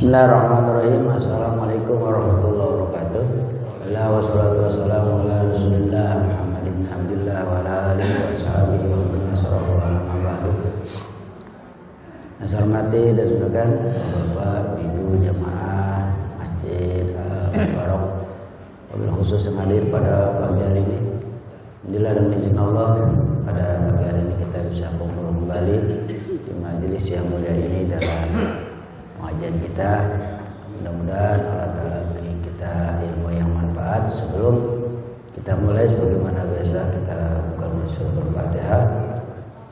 Bismillahirrahmanirrahim. Assalamualaikum warahmatullahi wabarakatuh. Wassalatu wassalamu ala Rasulillah Muhammad ibn Abdullah wa ala alihi wa sahbihi wa man nasrahu ala ba'du. Yang saya hormati dan saudarakan Bapak, Ibu, jamaah Masjid Al-Mubarak, wabil khusus yang hadir pada pagi hari ini. Alhamdulillah dengan izin Allah pada pagi hari ini kita bisa kumpul kembali di majelis yang mulia ini dalam pengajian kita. Mudah-mudahan Allah Ta'ala beri kita ilmu yang manfaat. Sebelum kita mulai, sebagaimana biasa kita buka surah Al-Fatihah,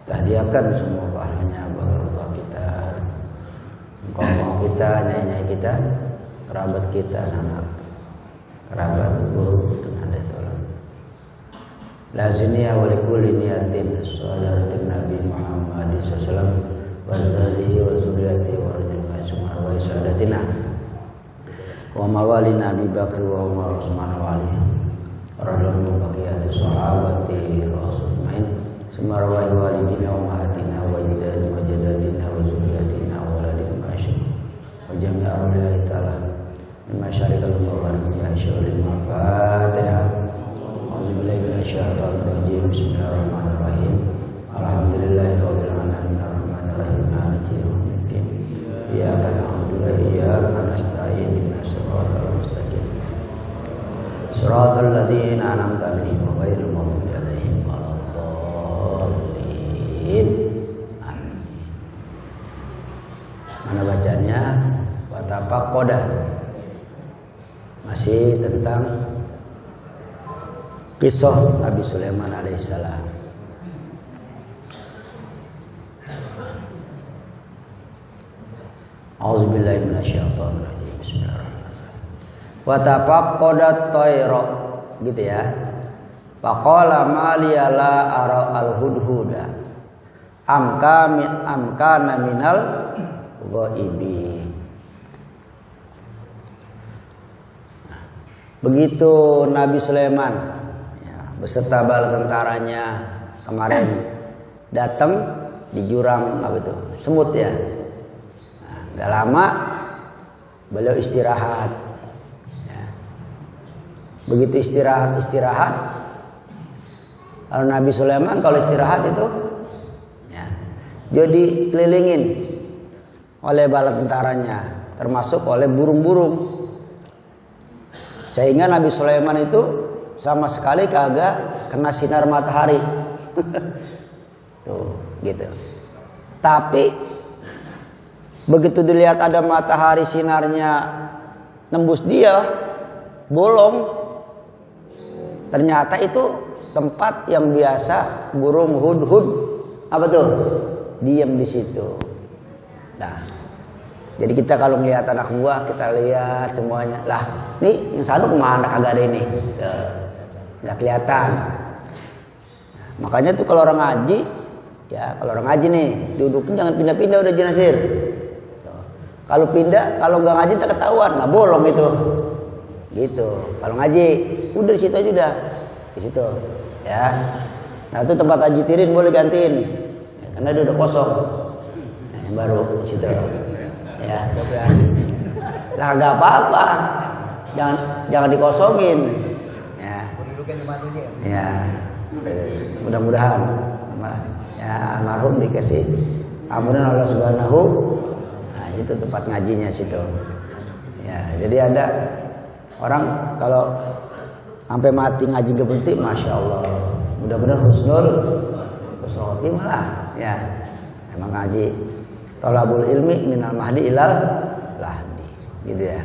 kita hadiahkan semua pahalanya bagi orang tua kita, kawan-kawan kita, nyai-nyai kita, kerabat kita, sanak kerabat, guru dan hadiah tolong. Lazini awali kulli niyatin sallallahu Nabi Muhammad sallallahu wa alihi wa zuriyati wa rizqina sumar wa isadatina wa mawali Nabi Bakr wa Umar Utsman wa Ali radhiyallahu baqiyati sahabati rasulmain sumar wa walidina wa mahatina wa jadadina wa jadatina wa zuriyatina wa waladina masyim wa jami'a awliya ta'ala min masyarikal mubarak ya syaril al-Fatihah. A'udzubillahi minasyaitonir rajim. Bismillahirrahmanirrahim. Alhamdulillahirabbil alamin arrahmanir rahim maliki yaumiddin. Iyyaka na'budu wa iyyaka nasta'in ihdinas siratal mustaqim. Shiratal ladzina an'amta 'alaihim ghairil maghdubi 'alaihim waladdallin. Amin. Mana bacanya? Wa tafaqada. Masih tentang kisah Nabi Sulaiman alaihissalam. A'udzubillahi minasyaitonir rajim. Bismillahirrahmanirrahim. Wa tafaqqadat tayra, gitu ya. Faqala ma liya la ara al-hudhuda amkana minal ghaibi. Begitu Nabi Sulaiman beserta bala tentaranya kemarin datang di jurang apa itu semut ya. Nah, gak lama beliau istirahat. Ya. Begitu istirahat, kalau Nabi Sulaiman kalau istirahat itu, ya, jadi kelilingin oleh bala tentaranya, termasuk oleh burung-burung. Sehingga Nabi Sulaiman itu sama sekali kagak kena sinar matahari. Tuh, gitu. Tapi begitu dilihat ada matahari sinarnya nembus dia, bolong. Ternyata itu tempat yang biasa burung hudhud apa tuh? Diam di situ. Nah, jadi kita kalau melihat anak buah, kita lihat semuanya. Lah, nih yang satu kemana kagak ada ini? Nggak kelihatan. Nah, makanya tuh kalau orang ngaji, ya kalau orang ngaji nih, duduknya jangan pindah-pindah udah jenazir. Kalau pindah, kalau nggak ngaji tak ketahuan, nah bolong itu. Gitu. Kalau ngaji, udah di situ aja udah. Di situ, ya. Nah, itu tempat haji tirin boleh gantiin. Ya, karena dia udah kosong. Nah, yang baru di situ. Ya. Lah enggak apa-apa. Jangan dikosongin. Ya. Ya. Mudah-mudahan ya almarhum dikasih ampunan Allah Subhanahu. Nah, itu tempat ngajinya situ. Ya, jadi ada orang kalau sampai mati ngaji gak berhenti, masya Allah. Mudah-mudahan husnul khotimah lah. Ya. Emang ngaji tolabul ilmi minal mahdi ilal lahdi, gitu ya.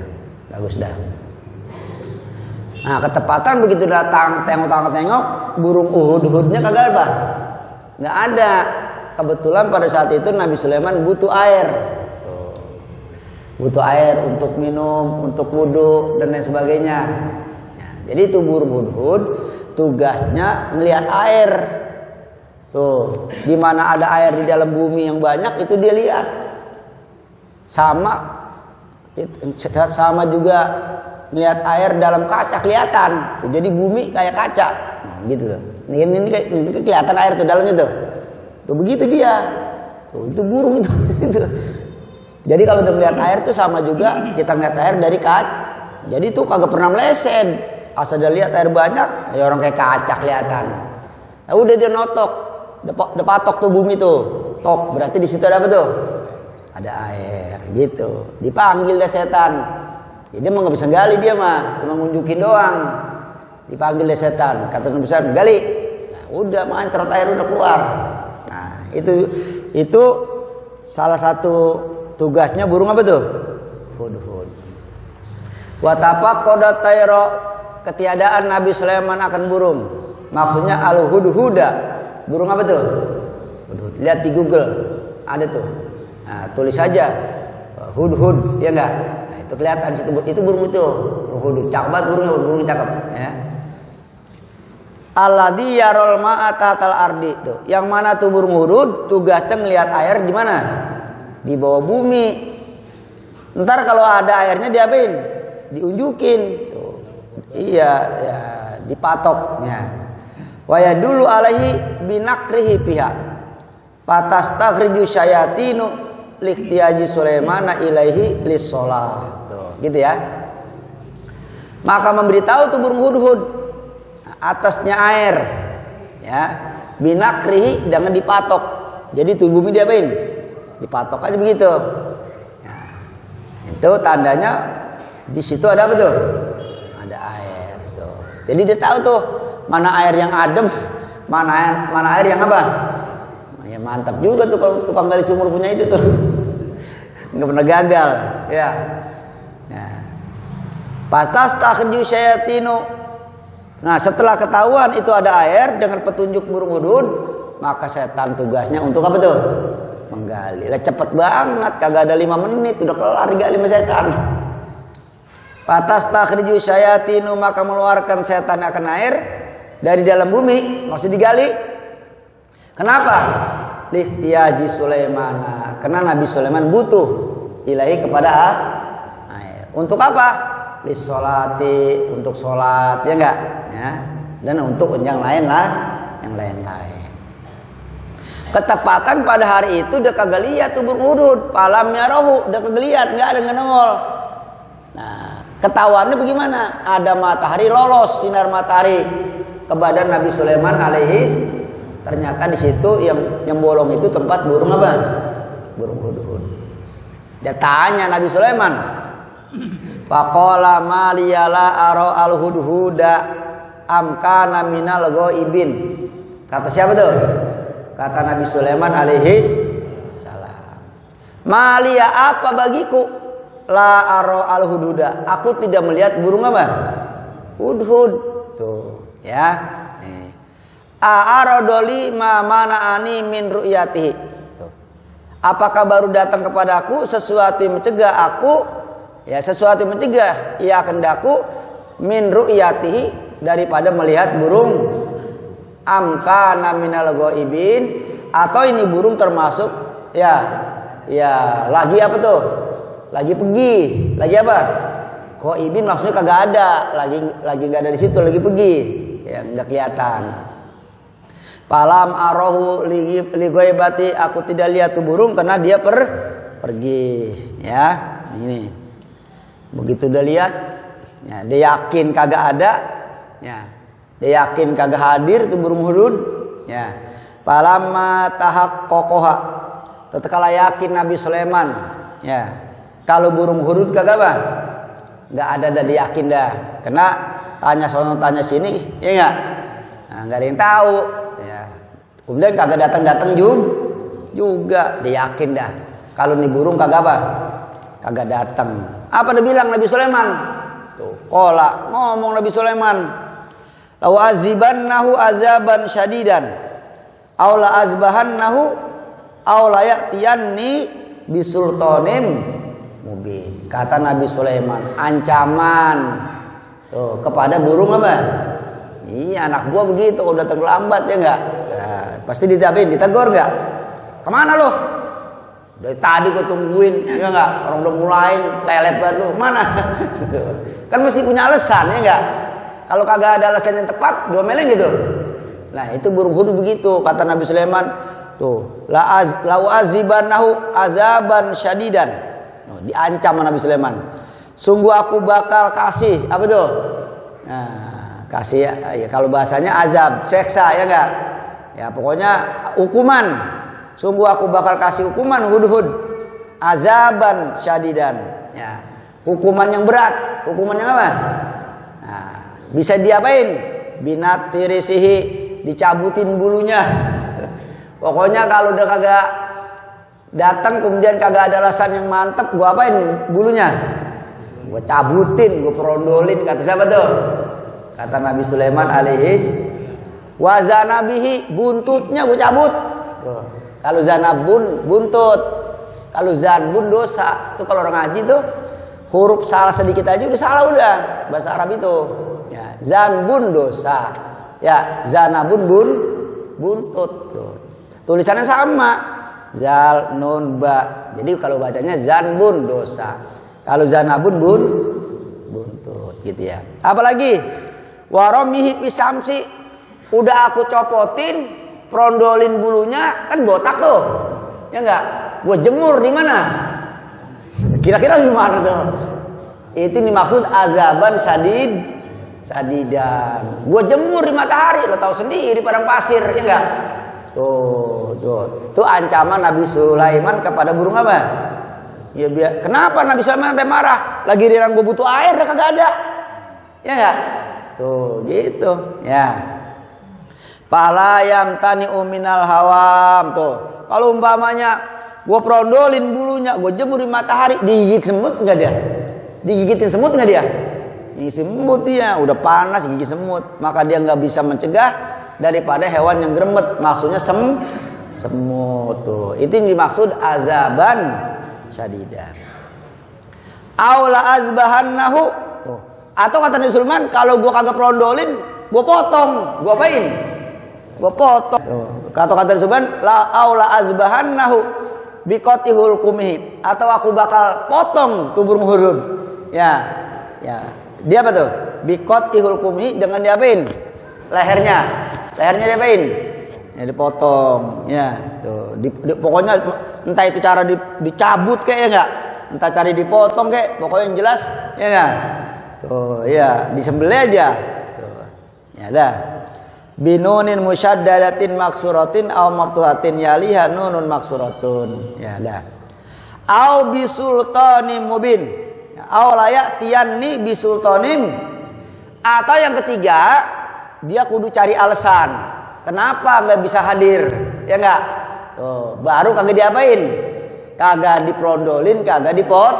Bagus dah. Nah, ketepatan begitu datang tengok-tengok burung uhud-uhudnya kagak apa? Nggak ada. Kebetulan pada saat itu Nabi Sulaiman butuh air. Butuh air untuk minum, untuk wudhu dan lain sebagainya. Nah, jadi itu burung hudhud tugasnya melihat air. Tuh, di mana ada air di dalam bumi yang banyak itu dia lihat. Sama juga melihat air dalam kaca kelihatan. Tuh, jadi bumi kayak kaca. Nah, gitu tuh. Ini kelihatan air tuh dalamnya tuh. Tuh begitu dia. Tuh itu burung itu. Jadi kalau udah melihat air tuh sama juga kita ngeliat air dari kaca. Jadi tuh kagak pernah meleset. Asal dia lihat air banyak, ya orang kayak kaca kelihatan. Nah, udah dia notok, udah patok tuh bumi tuh. Tok, berarti di situ ada apa tuh? Ada air gitu. Dipanggil deh setan. Jadi dia mah nggak bisa gali dia mah, cuma ngunjukin doang. Dipanggil deh setan, kata Nabi Sulaiman, gali. Nah, udah mancrot air udah keluar. Nah, itu salah satu tugasnya burung apa tuh? Hudhud. Wa tafaqqada tayra, ketiadaan Nabi Sulaiman akan burung. Maksudnya al-hudhuda. Burung apa tuh? Hudhud. Lihat di Google. Ada tuh. Nah, tulis saja hudhud, ya enggak? Nah, itu kelihatan di situ. Itu burung itu. Hudhud. Cakep banget burungnya, burung cakep, ya. Alladzi yarol ma'a tahtal ardi. Tuh. Yang mana tuh burung hudhud? Tugasnya ngelihat air di mana? Di bawah bumi. Ntar kalau ada airnya diapain? Diunjukin. Tuh. Iya, ya, dipatoknya. Wa yadullu alaihi binakrihi pihak. Patastaghriju syayatinu liqtiyaji Sulaimana ilaihi lis-shalah. Tuh, gitu ya. Maka memberitahu tuh burung hudhud atasnya air, ya, binakrihi, jangan dipatok. Jadi tuh bumi diapain? Dipatok aja begitu. Ya, itu tandanya di situ ada apa tuh? Ada air tuh. Jadi dia tahu tuh mana air yang adem, mana air yang apa? Ya mantap juga tuh kalau tukang gali sumur punya itu tuh. Nggak pernah gagal, ya. Ya. Patastaghriju syayatinu. Nah, setelah ketahuan itu ada air dengan petunjuk burung hudhud, maka setan tugasnya untuk apa tuh? Menggali. Lah cepet banget, kagak ada 5 menit udah kelar gali sama setan. Patastaghriju syayatinu, maka mengeluarkan setan akan air dari dalam bumi, maksud digali. Kenapa? Liqtiyaji Sulaiman. Karena Nabi Sulaiman butuh ilahi kepada air. Untuk apa? Lissolati, untuk sholat, ya enggak? Ya. Dan untuk yang lain lah, yang lain-lain. Ketepatan pada hari itu udah kagak lihat tuh burung hudhud, palamnya rohu udah kagak lihat, nggak ada nongol. Nah, ketahuannya bagaimana? Ada matahari lolos sinar matahari ke badan Nabi Sulaiman alaihis. Ternyata di situ yang bolong itu tempat burung apa? Burung hudhud. Dia tanya Nabi Sulaiman, faqala ma liyala ara al-hudhuda am kana minal ghaibin. Kata siapa tuh? Kata Nabi Sulaiman alaihis salam. Malia apa bagiku? La ara al-hudhuda. Aku tidak melihat burung apa? Hudhud. Tuh, ya. A'aradoli ma mana'ani min ru'yatihi. Tuh. Apakah baru datang kepadaku sesuatu yang mencegah aku? Ya, sesuatu yang mencegah ia kendaku min ru'yatihi, daripada melihat burung. Amkana minal ghaibin, atau ini burung termasuk ya lagi apa tuh? Lagi pergi, lagi apa? Ghaibin maksudnya kagak ada, lagi enggak ada di situ, lagi pergi. Ya enggak kelihatan. Palam arahu li ghaibati, aku tidak lihat tuh burung karena dia pergi, ya. Ini. Begitu udah lihat, ya, dia yakin kagak ada, ya, dia yakin kagak hadir itu burung hudhud, ya. Palamma tahaqqaqaha, tatkala yakin Nabi Sulaiman, ya, kalau burung hudhud kagak apa, nggak ada, dah dia yakin dah, karena tanya sono tanya sini, ya nggak, nah, nggak ada yang tahu, ya. Kemudian kagak datang juga, dia yakin dah, kalau nih burung kagak apa, kagak datang. Apa dia bilang Nabi Sulaiman? Tuh, qala, ngomong Nabi Sulaiman, "Law azibannahu azaban syadidan, aw la azbahannahu aw la ya'tiyanni bisultanim mubin." Kata Nabi Sulaiman, ancaman tuh kepada burung apa? Iya, anak gua begitu, kalau datang lambat ya enggak? Nah, pasti ditegur enggak? Kemana lo? Dari tadi gue tungguin, ya enggak? Orang udah mulai lelet banget lu. Mana? Kan mesti punya alasan, ya enggak? Kalau kagak ada alasan yang tepat, diomelin gitu. Nah, itu burung hudhud begitu, kata Nabi Sulaiman. Tuh, la azibannahu azaban syadidan. Oh, diancam sama Nabi Sulaiman. Sungguh aku bakal kasih apa tuh? Nah, kasih ya kalau bahasanya azab, seksa ya enggak? Ya pokoknya hukuman. Sungguh aku bakal kasih hukuman Hudhud. Azaban syadidan. Ya. Hukuman yang berat. Hukuman yang apa? Nah, bisa diapain? Binat tirisihi, dicabutin bulunya. Pokoknya kalau udah kagak datang kemudian kagak ada alasan yang mantep, gua apain bulunya? Gua cabutin, gua perondolin. Kata siapa tuh? Kata Nabi Sulaiman alaihis wazanabihi, buntutnya gua cabut. Tuh. Kalau zanabun buntut, kalau zanbun dosa. Tuh kalau orang ngaji tuh huruf salah sedikit aja udah salah udah bahasa Arab itu. Ya, zanbun dosa. Ya, zanabun buntut. Tuh. Tulisannya sama. Zal nun ba. Jadi kalau bacanya zanbun dosa. Kalau zanabun buntut gitu ya. Apalagi waromihi pisamsi, udah aku copotin, prondolin bulunya, kan botak tuh. Ya enggak? Gua jemur di mana? Kira-kira gimana tuh? Itu dimaksud azaban sadidan. Gua jemur di matahari, lo tahu sendiri padang pasir, ya enggak? Tuh ancaman Nabi Sulaiman kepada burung apa? Ya biar. Kenapa Nabi Sulaiman sampai marah? Lagi dirang gue butuh air, udah kagak ada. Ya enggak? Tuh gitu. Ya. Pala yang tani uminal hawam tuh. Kalau umpamanya gue prondolin bulunya, gue jemur di matahari, digigit semut enggak dia? Digigitin semut enggak dia? Ini semut dia, udah panas gigit semut, maka dia nggak bisa mencegah daripada hewan yang geremet. Maksudnya semut tuh. Itu yang dimaksud azaban syadidan. Aula azbahannahu. Tuh. Atau kata Nabi Sulaiman, kalau gua kagak prondolin, gua potong. Gua apain? Gua potong. Tuh. Kata Nabi Sulaiman, la aula azbahannahu biqatihul kumihi. Atau aku bakal potong tubuh Hudhud. Ya. Dia apa tuh? Biqatihul kumihi, dengan diapain? Lehernya diapain? Ya dipotong, ya tuh. Pokoknya entah itu cara dicabut kayak ya enggak, entah cari dipotong kayak, pokoknya yang jelas ya enggak. Tuh, ya disembelih aja. Tuh. Ya dah. Binunin musyaddadatin maksuratin aw maftuhatin yaliha nunun maksuratun. Ya dah. Au bisultanim mubin. Aw layak tiyanni bisultanim. Atau yang ketiga, dia kudu cari alasan. Kenapa nggak bisa hadir? Ya nggak? Tuh, baru kagak diapain? Kagak diprondolin, kagak dipot.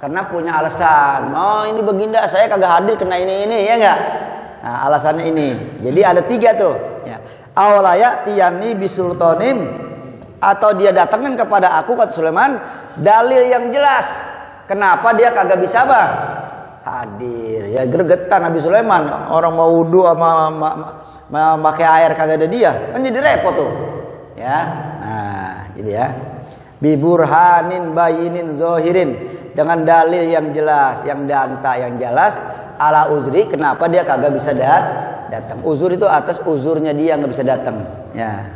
Karena punya alasan. Oh ini baginda saya kagak hadir kena ini ya nggak? Nah alasannya ini. Jadi ada 3 tuh. Ya. Awalaya tiyani bisultanim, atau dia datangkan kepada aku kata Sulaiman dalil yang jelas. Kenapa dia kagak bisa hadir? Ya gregetan Nabi Sulaiman. Orang mau wudu sama pakai air kagak ada dia, kan jadi repot tuh. Ya. Nah, jadi ya. Biburhanin bayinin zohirin, dengan dalil yang jelas, yang danta yang jelas ala uzri, kenapa dia kagak bisa datang. Uzur itu atas uzurnya dia nggak bisa datang. Ya.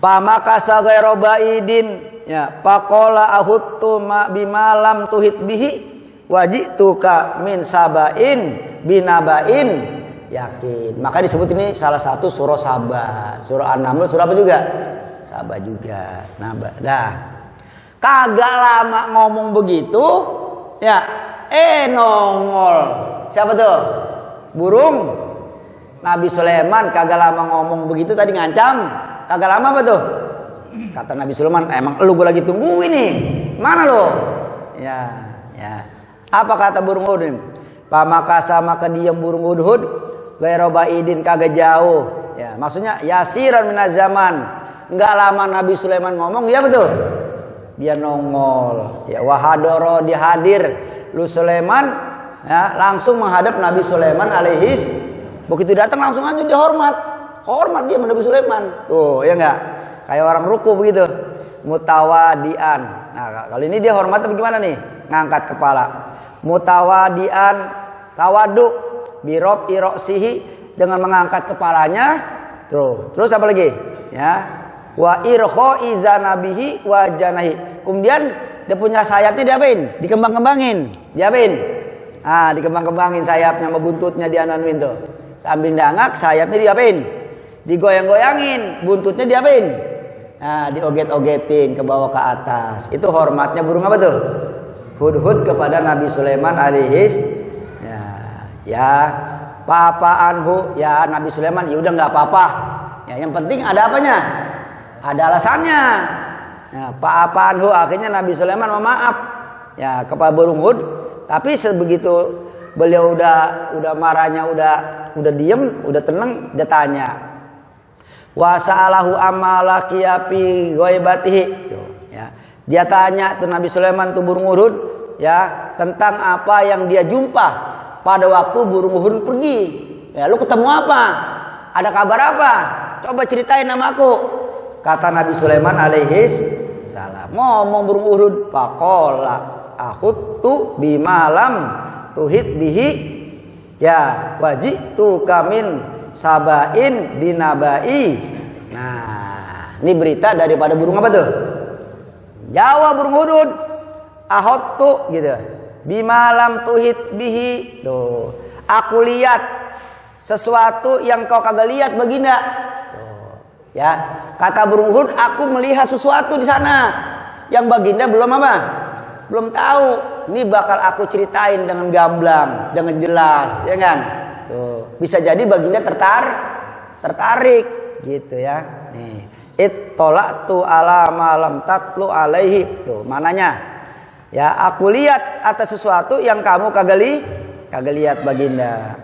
Pamakasa ghairu baidin, ya, faqala ahuttu bimalam tuhit bihi wajituka min sabain binabain yakin. Maka disebut ini salah satu surah Saba. Surah An-Naml surah apa juga? Saba juga. Dah. Kagak lama ngomong begitu, ya, nongol. Siapa tuh? Burung Nabi Sulaiman. Kagak lama ngomong begitu tadi ngancam. Kagak lama apa tuh? Kata Nabi Sulaiman, emang lu gue lagi tunggu ini. Mana lo? Ya. Apa kata burung Hudhud? Pamakasa maka diam burung Hudhud ghairu baidin, kagak jauh. Ya, maksudnya yasiran minaz zaman. Enggak lama Nabi Sulaiman ngomong, dia betul. Dia nongol. Ya, wahadoro, dia hadir. Lu Sulaiman ya, langsung menghadap Nabi Sulaiman alaihis. Begitu datang langsung aja dihormat. Hormat dia Nabi Sulaiman. Tuh, ya enggak? Kayak orang ruku begitu. Mutawadian. Nah, kali ini dia hormat bagaimana nih? Ngangkat kepala. Mutawadian, tawadu birob iroksihi, dengan mengangkat kepalanya. Terus apa lagi? Ya, wa irkho izanabihi wa janahi. Kemudian dia punya sayapnya diapain? Dikembang-kembangin. Diapain? Dikembang-kembangin sayapnya sama buntutnya dianuin tuh. Sambil dangak sayapnya diapain? Digoyang-goyangin. Buntutnya diapain? Dioget-ogetin ke bawah ke atas. Itu hormatnya burung apa tuh? Hudhud kepada Nabi Sulaiman alaihis. Ya, apa anhu ya Nabi Sulaiman, ya udah nggak apa-apa. Ya, yang penting ada apanya? Ada alasannya. Ya, apa anhu akhirnya Nabi Sulaiman memaaf ya kepada burung Hud. Tapi sebegitu beliau udah marahnya, udah diem, udah tenang, dia tanya. Wa sa'alahu amala qiyafi ghaibatihi. Ya. Dia tanya tuh Nabi Sulaiman tuh burung Hud ya tentang apa yang dia jumpa pada waktu burung Hud pergi. Ya, lu ketemu apa? Ada kabar apa? Coba ceritain sama aku. Kata Nabi Sulaiman alaihis salam. Ngomong burung Hud, faqala akhudtu bimalam tuhit bihi ya wajitu kamin sabain binabai. Nah, ini berita daripada burung apa tuh? Jawab burung Hud. Akhudtu gitu. Bimalam tuhit bihi. Tuh. Aku lihat sesuatu yang kau kagak lihat baginda. Tuh. Ya, kata burung Hud, aku melihat sesuatu di sana yang baginda belum apa? Belum tahu. Ini bakal aku ceritain dengan gamblang, dengan jelas, ya kan? Tuh. Bisa jadi baginda tertarik gitu ya. Nih, ittola'tu ala malam tatlu alaihi. Tuh, mananya? Ya, aku lihat atas sesuatu yang kamu kagak lihat baginda.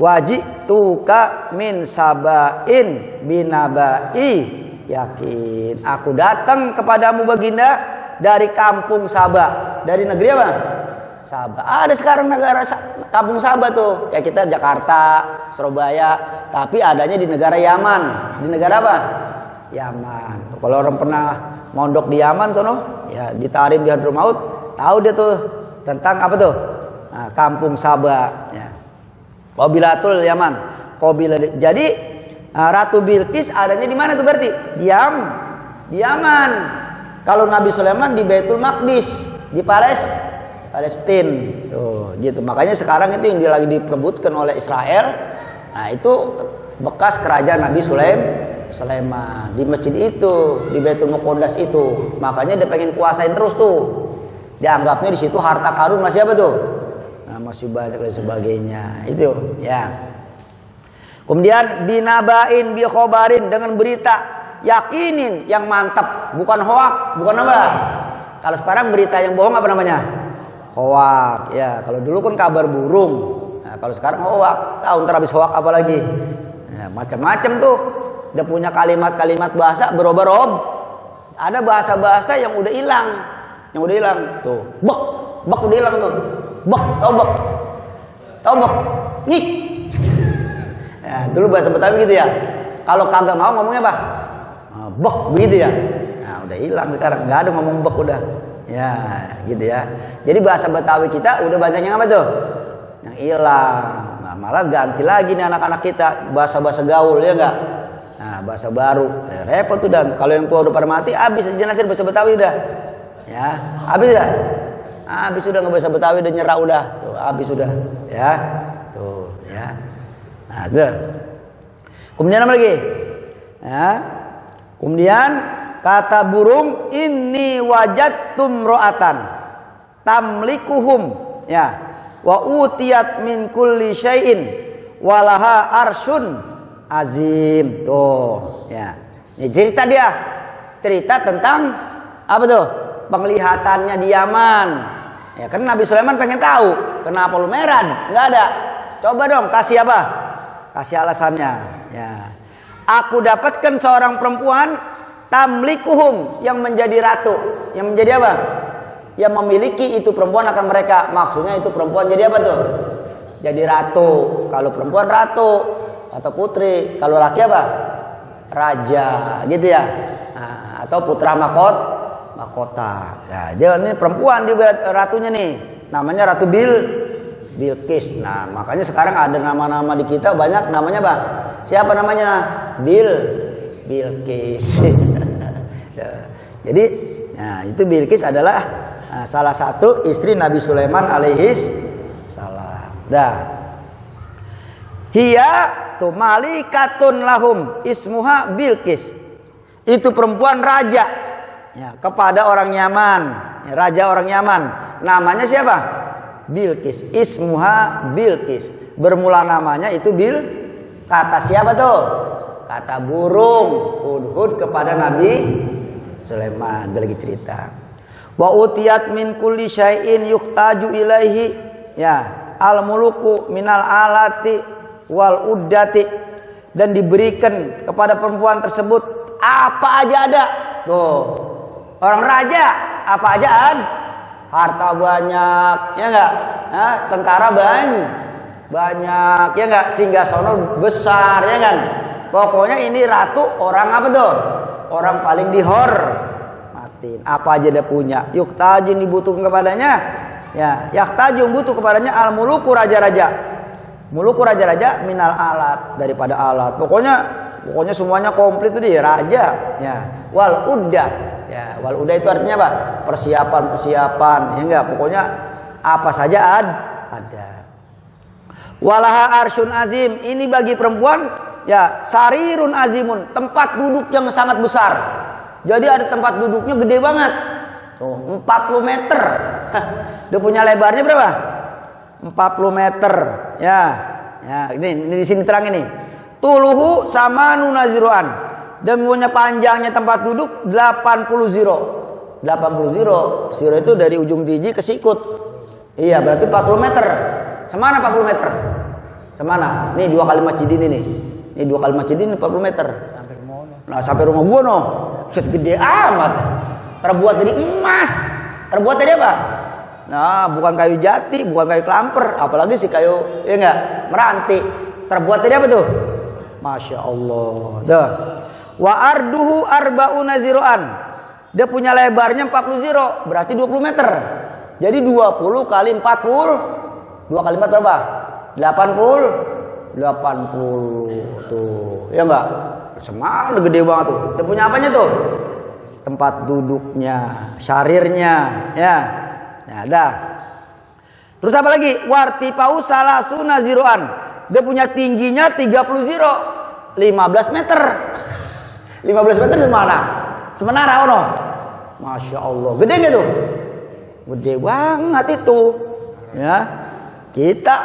Wajituka min sabain binabai. Yakin aku datang kepadamu baginda dari kampung Sabah. Dari negeri apa? Sabah. Ada sekarang negara kampung Sabah tuh. Ya kita Jakarta, Surabaya, tapi adanya di negara Yaman. Di negara apa? Yaman. Kalau orang pernah mondok di Yaman sono, ya di Tarim di Hadramaut, tahu dia tuh tentang apa tuh? Nah, kampung Sabah ya. Qabilatul Yaman. Jadi Ratu Bilqis adanya di mana tuh berarti? Di Yaman. Kalau Nabi Sulaiman di Baitul Maqdis, di Palestina. Tuh, gitu. Makanya sekarang itu yang lagi diperebutkan oleh Israel. Nah, itu bekas kerajaan Nabi Sulaiman. Di masjid itu, di Baitul Muqaddas itu. Makanya dia pengen kuasain terus tuh. Dianggapnya di situ harta karun masih apa tuh? Nah, masih banyak dan sebagainya. Itu, ya. Kemudian binabain bi khobarin dengan berita, yakinin yang mantap, bukan hoak, bukan apa? Kalau sekarang berita yang bohong apa namanya? Hoak. Ya, kalau dulu kan kabar burung. Nah, kalau sekarang hoak. Tahu ntar habis hoak apa lagi? Ya, macam-macam tuh. Dia punya kalimat-kalimat bahasa berubah-ubah. Ada bahasa-bahasa yang udah hilang. Tuh. Bek udah hilang tuh. Tahu bek. Ngik. Ya, dulu bahasa Betawi gitu ya. Kalau kagak mau ngomongnya apa? Bek begitu ya. Nah, udah hilang sekarang. Enggak ada ngomong bek udah. Ya, gitu ya. Jadi bahasa Betawi kita udah banyak yang apa tuh? Yang hilang. Nah, malah ganti lagi nih anak-anak kita bahasa-bahasa gaul ya enggak? Nah, bahasa baru. Repot tuh dan kalau yang tua udah pada mati, habis jenazah bahasa Betawi udah. Ya, habis ya. Habis sudah nggak bahasa Betawi udah nyerah udah. Tuh, habis sudah. Ya. Tuh, ya. Nah, tuh. Kemudian apa lagi? Ya. Kemudian kata burung, inni wajadtum ro'atan tamlikuhum ya wa utiyat min kulli syai'in walaha arsyun azim. Tuh, ya. Ini cerita tentang apa tuh? Penglihatannya di Yaman. Ya kan Nabi Sulaiman pengen tahu kenapa lu merah? Enggak ada. Coba dong kasih apa? Kasih alasannya. Ya. Aku dapatkan seorang perempuan tamlikuhum yang menjadi ratu. Yang menjadi apa? Yang memiliki itu perempuan akan mereka. Maksudnya itu perempuan jadi apa tuh? Jadi ratu. Kalau perempuan ratu atau putri. Kalau laki apa? Raja. Gitu ya. Nah, atau putra mahkota. Ya, dia ini perempuan juga ratunya nih. Namanya Ratu Bilqis. Nah, makanya sekarang ada nama-nama di kita banyak namanya apa? Siapa namanya? Bilqis. Ya. Jadi, nah itu Bilqis adalah Nah, salah satu istri Nabi Sulaiman alaihis salam. Dah. Hiya tu malikatun lahum ismuha Bilqis. Itu perempuan raja ya, kepada orang Yaman. Ya, raja orang Yaman. Namanya siapa? Bilqis. Ismuha Bilqis. Bermula namanya itu kata siapa tuh? Kata burung hudhud kepada Nabi Sulaiman. Dia lagi cerita. Wa utiyat min kulli syai'in yuhtaju ilaihi ya al muluku minal alati wal uddati, dan diberikan kepada perempuan tersebut apa aja ada. Tuh. Orang raja apa aja ada. Harta banyak, ya enggak? Nah, tentara banyak, ya enggak? Singgasono besar, ya kan? Pokoknya ini ratu orang apa tuh? Orang paling dihormatin. Apa aja dia punya. Yuktajin dibutuhkan kepadanya. Ya, yaktajun butuh kepadanya al muluku raja-raja. Muluku raja-raja minal alat, daripada alat. Pokoknya semuanya komplit itu dia raja. Ya, wal uddah. Ya, wal uddah itu artinya apa? Persiapan. Ya enggak? Pokoknya apa saja ada. Walaha arsyun azim. Ini bagi perempuan ya sarirun azimun, tempat duduk yang sangat besar. Jadi ada tempat duduknya gede banget. Tuh, 40 meter. Dia punya lebarnya berapa? 40 meter. Ya. Ya, ini di sini terang ini. Tuluhu sama nunaziruan. Dan punya panjangnya tempat duduk 80 ziro. 80 ziro. Ziro itu dari ujung gigi ke sikut. Iya, berarti 40 meter. Semana 40 meter? Semana? Nih 2 kali masjid ini nih. Ini 2 kali masjid ini 40 meter. Sampai rumah. Nah, sampai rumah gua noh. Set gede amat. Terbuat dari emas. Terbuat dari apa? Nah, bukan kayu jati, bukan kayu klamper, apalagi si kayu ya enggak, meranti. Terbuat dari apa tuh? Masya Allah. Dah. Wa arduhu arba'una ziroan. Dia punya lebarnya 40 ziro, berarti 20 meter. Jadi 20 kali 40. 2 kali 4 berapa? 80. 80 tuh. Ya enggak? Semana gede banget tuh. Dia punya apanya tuh? Tempat duduknya, syarirnya, ya. Nah, dah. Terus apa lagi? Wartifau salasuna ziroan. Dia punya tingginya 30 ziro. 15 meter. 15 meter semana. Semenara ono. Masya Allah. Gede gak tuh? Gede banget itu. Ya. Kita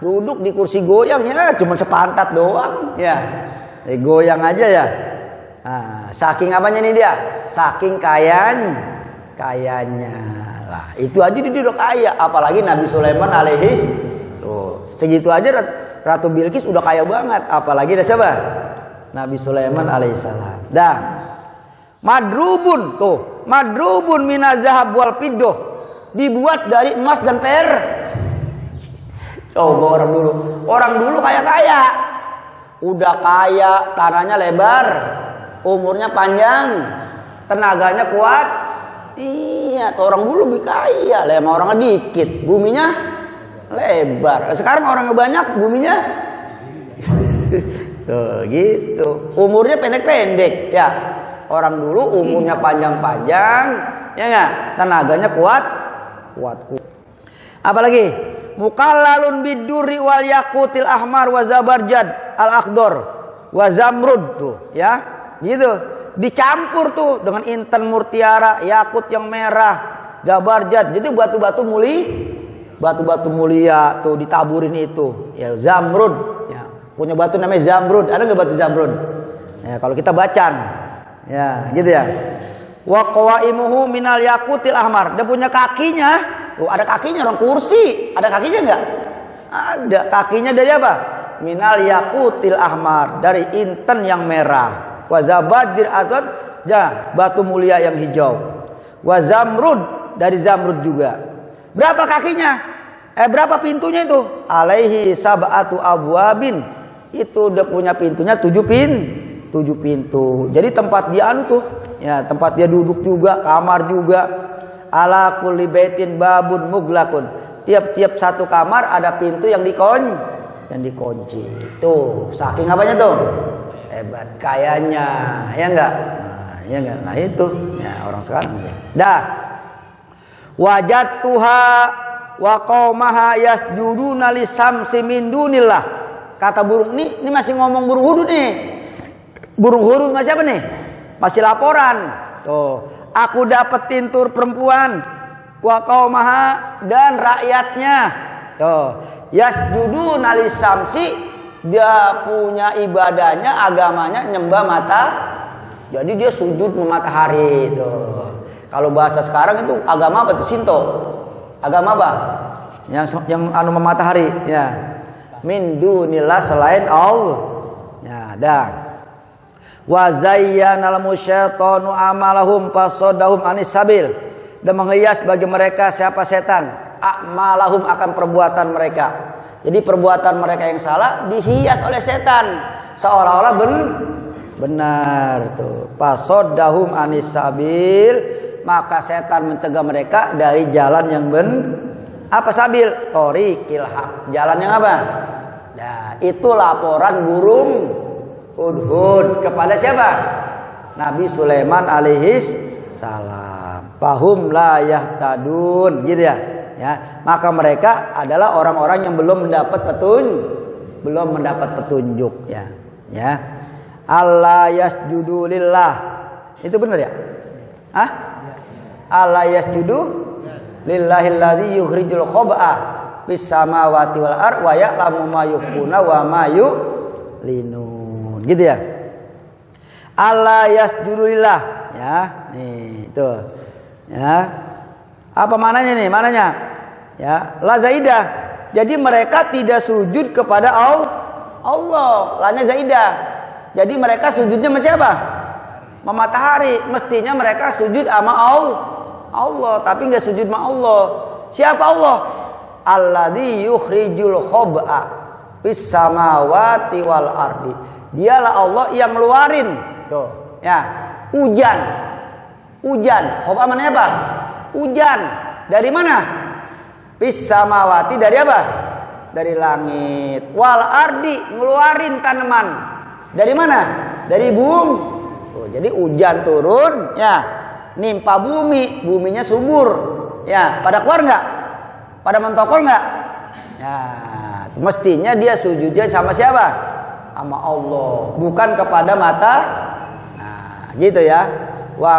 duduk di kursi goyang ya cuma sepantat doang. Ya. Goyang aja ya. Nah, saking apanya nih dia? Saking kayanya. Lah, itu aja dia udah kaya, apalagi Nabi Sulaiman alaihis. Tuh, segitu aja Ratu Bilqis udah kaya banget, apalagi ada siapa? Nabi Sulaiman alaihissalam. Dah. Madrubun tuh, madrubun minazahab wal fiddah. Dibuat dari emas dan perak. Coba orang dulu kaya. Udah kaya, tanahnya lebar, umurnya panjang, tenaganya kuat. Iya, tuh orang dulu lebih kaya. Lah emang orangnya dikit, buminya lebar. Sekarang orangnya banyak, buminya tuh gitu. Umurnya pendek-pendek, ya. Orang dulu umurnya panjang-panjang, ya enggak? Tenaganya kuat. Apalagi mukallalun bidurri wal yaqutil ahmar wa zabarjad al akhdar wa zamrud tuh, ya. Gitu. Dicampur tuh dengan intan murtiara, yakut yang merah, zabarjad. Jadi batu-batu mulia tuh ditaburin itu. Ya, zamrud. Ya, punya batu namanya zamrud. Ada nggak batu zamrud? Ya, kalau kita bacan. Ya, gitu ya. Wa qawaimuhu minal yakutil ahmar. Dia punya kakinya. Tuh, ada kakinya dong, kursi. Ada kakinya enggak? Ada. Kakinya dari apa? Minal yakutil ahmar, dari intan yang merah. Wa zabadir azad, ya, batu mulia yang hijau. Wa zamrud, dari zamrud juga. Berapa kakinya? Berapa pintunya itu? Alaihi sab'atu abwabin. Itu udah punya pintunya 7 pintu. Jadi tempat dia tuh, ya, tempat dia duduk juga, kamar juga. Ala kulli baitin babun muglakun. Tiap-tiap satu kamar ada pintu yang dikunci. Tuh, saking apanya tuh? Hebat kayanya, ya enggak? Nah, ya enggak? Nah, itu ya orang sekarang. Dah. Wajadtuha wa qaumaha yasjuduna lisamsi min dunillah. Kata burung ini masih ngomong burung hudud nih. Burung hudud masih apa nih? Masih laporan. Tuh, aku dapetin tur perempuan wa qaumaha dan rakyatnya. Tuh, yasjuduna lisamsi, dia punya ibadahnya, agamanya nyembah mata. Jadi dia sujud ke matahari tuh. Kalau bahasa sekarang itu agama apa tuh? Shinto. Agama apa? Yang anu matahari ya. Min dunillah, selain Allah. Ya, dah. Wa zayyanal musyaitanu amalahum fasaddahum anis sabil. Dan menghias bagi mereka siapa setan, amalahum akan perbuatan mereka. Jadi perbuatan mereka yang salah dihias oleh setan seolah-olah benar tuh. Fasaddahum anis sabil, maka setan mencegah mereka dari jalan yang apa sabil? Thoriqil haq. Jalan yang apa? Nah, itu laporan burung hudhud kepada siapa? Nabi Sulaiman alaihis salam. Fahum la yahtadun, gitu ya. Ya, maka mereka adalah orang-orang yang belum mendapat petunjuk ya. Ya. Allah yasjudu lillah. Itu benar ya? Hah? Allah yasjudu lillahilladzi yukhrijul khab'a bis samawati wal ard wa ya'lamu ma yukhfuna wa ma yu'linun. Gitu ya. Allah yasjudu lillah ya. Nih, itu. Ya. Apa mananya nih? Mananya? Ya, la zaidah. Jadi mereka tidak sujud kepada Allah. Lanya zaidah. Jadi mereka sujudnya sama siapa? Sama matahari. Mestinya mereka sujud sama Allah, tapi enggak sujud sama Allah. Siapa Allah? Alladzi yukhrijul khab'a fis samawati wal ardi. Dialah Allah yang ngeluarin tuh, ya, hujan. Khab'a mana apa? Hujan. Dari mana? Fis samawati, dari apa? Dari langit. Wal ardi, ngeluarin tanaman. Dari mana? Dari bumi. Tuh, jadi hujan turun, ya, nimpa bumi, buminya subur, ya. Pada keluar nggak? Pada mentokol nggak? Ya, mestinya dia sujudnya sama siapa? Sama Allah, bukan kepada mata. Nah, gitu ya. Wa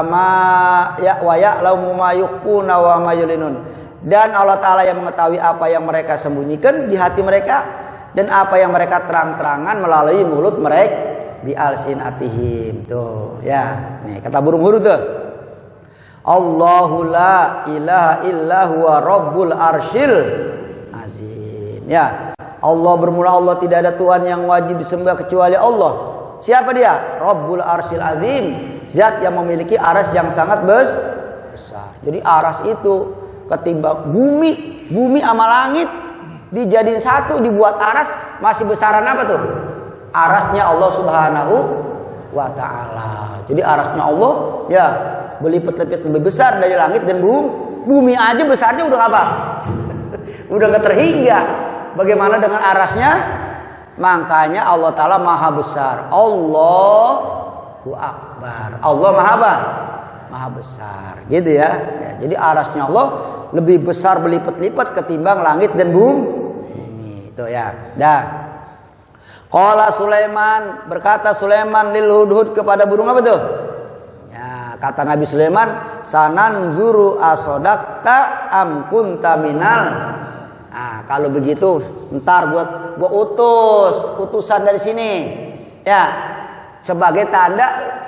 ya'lamu ma yukhfuna wa ma yulinun. Dan Allah Ta'ala yang mengetahui apa yang mereka sembunyikan di hati mereka dan apa yang mereka terang-terangan melalui mulut mereka bi alsinatihim. Tuh, ya. Nih, kata burung hudud tuh. Allahu la ilaha illa huwa rabbul arsyil azim. Ya, Allah bermula Allah, tidak ada Tuhan yang wajib disembah kecuali Allah. Siapa dia? Rabbul arsyil azim, zat yang memiliki aras yang sangat besar. Jadi aras itu ketimbang bumi sama langit dijadiin satu, dibuat aras, masih besaran apa tuh? Arasnya Allah Subhanahu wa ta'ala. Jadi arasnya Allah ya berlipat-lipat lebih besar dari langit dan bumi. Bumi aja besarnya udah apa? Udah gak terhingga. Bagaimana dengan arasnya? Makanya Allah Ta'ala maha besar. Allahu Akbar. Allah maha apa? Maha besar. Gitu ya. Jadi arasnya Allah lebih besar berlipat-lipat ketimbang langit dan bumi. Itu ya. Dah. Qala Sulaiman, berkata Sulaiman lil hudhud kepada burung apa tuh? Ya, kata Nabi Sulaiman, sananzuru asodakta am kunta minal. Nah, kalau begitu ntar gua utusan dari sini. Ya, sebagai tanda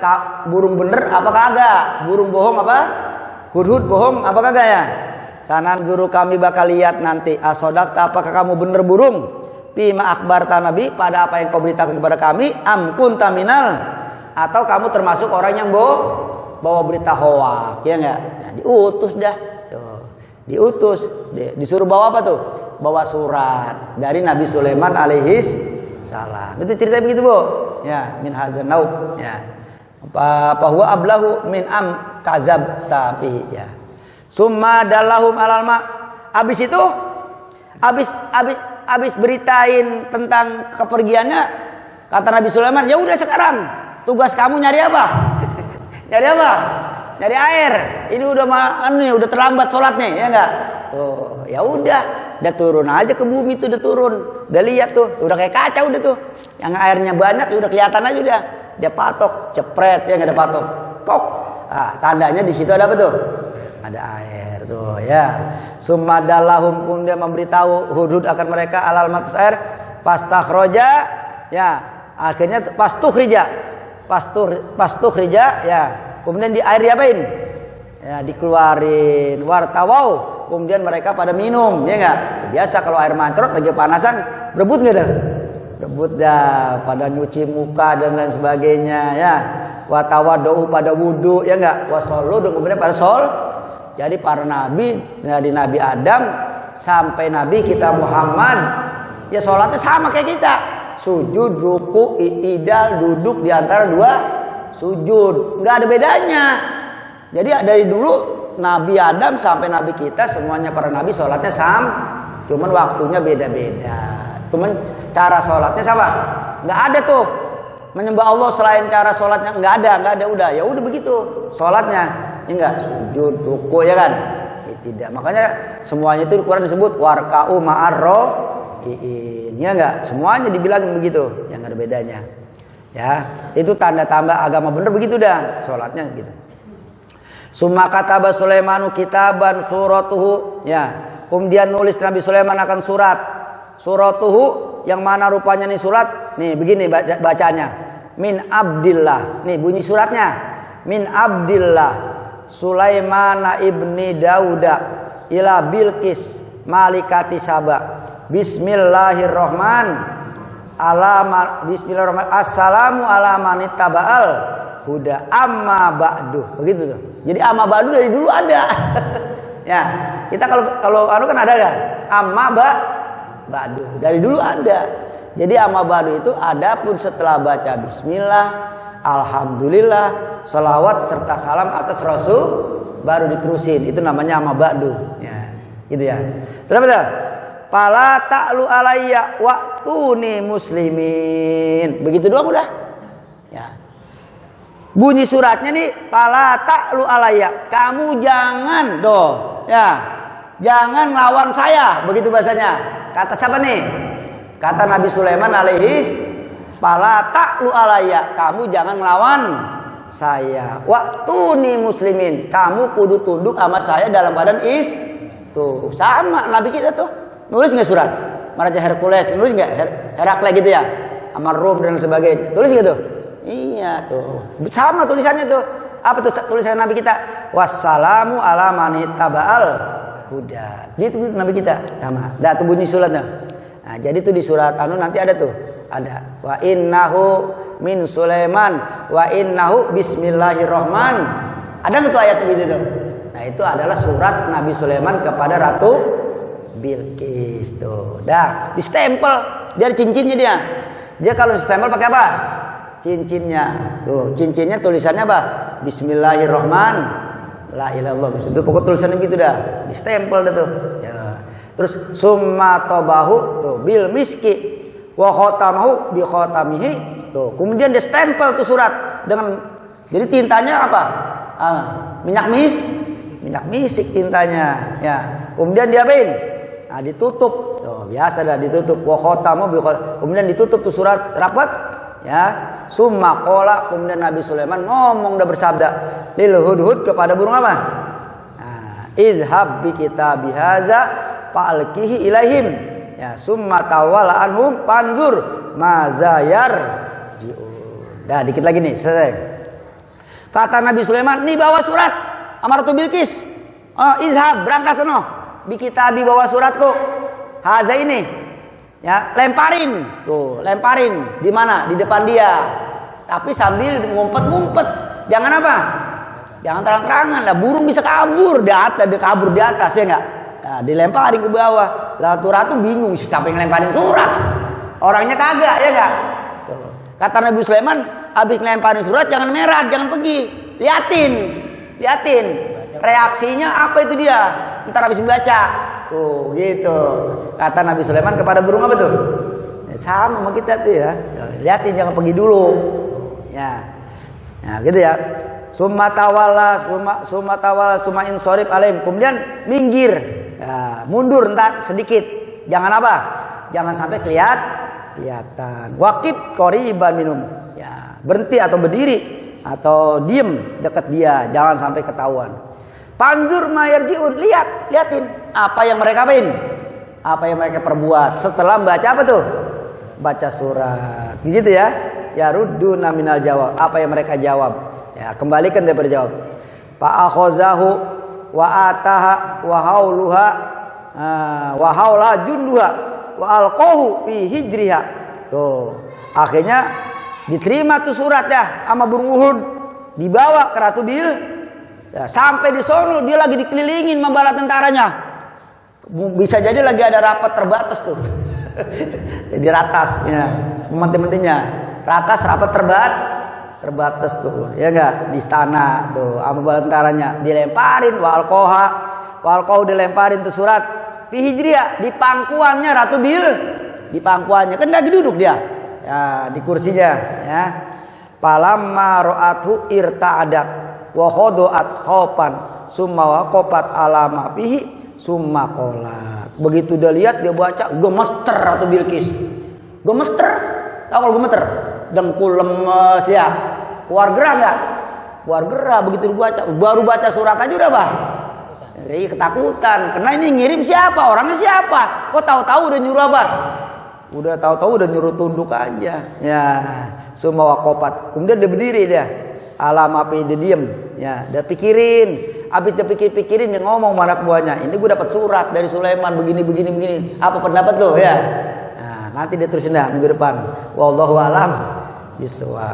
burung bener apa kagak? Burung bohong apa? Hudhud bohong apa kagak ya? Sananzuru, kami bakal lihat nanti asodakta, apakah kamu bener burung? Bima akhbarta Nabi, pada apa yang kau beritakan kepada kami, am kunta minal, atau kamu termasuk orang yang bawa berita hoak, ya enggak? Nah, diutus dah. Tuh. Diutus, disuruh bawa apa tuh? Bawa surat dari Nabi Sulaiman alaihis salam. Itu cerita begitu, Bu. Ya, min hadzal naub, ya. Apa huwa ablahu min am kazab tapi ya. Summa dalahum alal ma. Habis itu habis beritain tentang kepergiannya, kata Nabi Sulaiman, ya udah sekarang tugas kamu nyari apa? Nyari apa? nyari air. Ini udah terlambat sholatnya, ya enggak? Tuh, ya udah turun aja ke bumi tuh, udah turun. Udah lihat tuh, udah kayak kaca udah tuh. Yang airnya banyak udah kelihatan aja udah. Dia patok, cepret, ya enggak ada patok. Tok. Ah, tandanya di situ ada apa tuh? Ada air tuh, ya. Sumadallahum, pun dia memberitahu Hud akan mereka alal matas air. Pastakhroja, ya. Akhirnya pastukhrija, ya. Kemudian di air diapain? Ya, dikeluarin. Wartawau, kemudian mereka pada minum, ya enggak? Biasa kalau air mancrot lagi panasan, berebut enggak dah? Berebut dah, pada nyuci muka dan lain sebagainya, ya. Watawadou, pada wudu, ya enggak? Wasallu, kemudian pada sol. Jadi para nabi dari Nabi Adam sampai Nabi kita Muhammad, ya sholatnya sama kayak kita. Sujud, ruku, i'tidal, duduk di antara dua sujud, nggak ada bedanya. Jadi dari dulu Nabi Adam sampai Nabi kita semuanya para nabi sholatnya sama, cuman waktunya beda-beda. Cuman cara sholatnya sama, nggak ada tuh menyembah Allah selain cara sholatnya, nggak ada udah, ya udah begitu sholatnya, ya nggak sujud, ruku, ya kan? Ya, tidak, makanya semuanya itu di Quran disebut warka'u ma'arro. Ya enggak, semuanya dibilangin begitu, yang ada bedanya. Ya, itu tanda-tanda agama bener begitu dah, sholatnya gitu. Summa kataba Sulaimanu kitaban suratuhu, ya. Kemudian nulis Nabi Sulaiman akan surat. Suratuhu yang mana rupanya nih surat? Nih begini bacanya. Min Abdillah. Nih bunyi suratnya. Min Abdillah Sulaimana ibni Dauda ila Bilqis malikati Saba. Bismillahirrahmanirrahim. Assalamu ala manittaba'al huda amma ba'du. Begitu tuh. Jadi amma ba'du dari dulu ada. Ya, kita kalau kan ada kan? Amma ba'du. Dari dulu ada. Jadi amma ba'du itu adapun setelah baca bismillah, alhamdulillah, salawat serta salam atas Rasul baru diterusin. Itu namanya amma ba'du. Ya, gitu ya. Berapa tuh? Fala ta'lu alayya wa'tuni muslimin. Begitu doang udah. Ya. Bunyi suratnya nih, fala ta'lu alayya. Kamu jangan ya. Jangan lawan saya, begitu bahasanya. Kata siapa nih? Kata Nabi Sulaiman alaihis, fala ta'lu alayya. Kamu jangan lawan saya. Wa'tuni muslimin. Kamu kudu tunduk sama saya dalam badan tuh. Sama Nabi kita tuh. Nulis nggak surat? Raja Hercules nulis nggak? Herakle gitu ya, sama Rom dan sebagainya. Tulis gitu? Iya tuh. Sama tulisannya tuh. Apa tuh tulisan Nabi kita? Wassalamu ala manittaba'al huda. Gitu Nabi kita. Sama. Dah tuh bunyi suratnya. Nah, jadi tuh di surat nanti ada tuh. Ada. Wa innahu min Sulaiman wa innahu bismillahirrahman. Ada nggak tuh ayat begitu tuh? Nah, itu adalah surat Nabi Sulaiman kepada Ratu Bilqis tuh. Dah, distempel. Dia ada cincinnya dia. Dia kalau stempel pakai apa? Cincinnya. Tuh, cincinnya tulisannya apa? Bismillahirrahmanirrahim. La ilaha illallah. Itu pokok tulisannya gitu dah. Distempel dah tuh. Ya. Terus summa tabahu tuh bil miski wa khatamahu bi khatamihi. Tuh, kemudian dia stempel tuh surat dengan jadi tintanya apa? Minyak misik tintanya. Ya. Kemudian diapain? Nah, ditutup. Tuh, biasa dah ditutup. Wa khatamu bi khatam. Kemudian ditutup tuh surat rapat, ya. Summa qala, kemudian Nabi Sulaiman ngomong udah bersabda lil hudhud kepada burung apa? Nah, izhab bi kitabi hadza fa'alqihi ilaihim. Ya, summa tawalla anhum panzur mazayar jiun. Dah dikit lagi nih, selesai. Kata Nabi Sulaiman, "Nih bawa surat Amaratu Bilqis. Izhab, berangkat sono. Bi kitabi bawa suratku. Haza ini. Ya, lemparin. Tuh, lemparin. Di mana? Di depan dia. Tapi sambil ngumpet-ngumpet. Jangan apa? Jangan terang-terangan lah. Burung bisa kabur di atas, dia kabur di atas ya enggak? Nah, dilemparin ke bawah. Lah Ratu bingung siapa yang lemparin surat. Orangnya kagak ya enggak? Tuh. Kata Nabi Sulaiman, habis ngelemparin surat jangan merah, jangan pergi. Liatin. Reaksinya apa itu dia? Ntar habis membaca. Tuh, gitu. Kata Nabi Sulaiman kepada burung apa tuh? Ya, sama kita tuh ya. Liatin jangan pergi dulu. Ya. Nah, gitu ya. Summa tawalla summa insorib alaihim. Kemudian minggir. Ya, mundur entar sedikit. Jangan apa? Jangan sampai kelihatan. Waqif qoriban minum. Ya, berhenti atau berdiri atau diem dekat dia, jangan sampai ketahuan. Panzur mayarjiun, liatin apa yang mereka apain? Apa yang mereka perbuat setelah membaca apa tuh? Baca surat. Begitu ya. Ya rudduna minal jawab. Apa yang mereka jawab? Ya, kembalikan dia berjawab. Fa akhazahu wa ataha wa hauluha wa haula junduha wa alqahu fi hijriha. Tuh, akhirnya diterima tuh surat ya sama burung Uhud, dibawa ke Ratu Bil. Ya, sampai di sono dia lagi dikelilingin sama bala tentaranya. Bisa jadi lagi ada rapat terbatas tuh. Jadi ratas ya, menterinya. Ratas rapat terbatas tuh, ya enggak, di istana tuh sama bala tentaranya dilemparin wa alqahu dilemparin tuh surat fi hijriha, di pangkuannya Ratu Bil, di pangkuannya kan lagi duduk dia ya di kursinya ya. Palamma ra'athu irta'adat wa khadu'at khaufan summa waqafat ala ma fihi summa qalat. Begitu dia lihat dia baca gemeter Ratu Bilqis. Gemeter. Tahu kalau gemeter? Dengkul lemes ya. Keluar gerah enggak? Keluar gerah begitu dibaca. Baru baca surat aja udah apa? Jadi ketakutan. Karena ini ngirim siapa? Orangnya siapa? Kok tahu-tahu udah nyuruh apa? Udah tahu-tahu udah nyuruh tunduk aja. Ya, semua wakopat. Kemudian dia berdiri dia. Alam apa dia diem. Ya, dia pikirin. Habis dia pikirin dia ngomong sama anak buahnya. Ini gue dapat surat dari Sulaiman begini. Apa pendapat lo ya? Nah, nanti dia terusin dah minggu depan. Wallahu alam bisawab.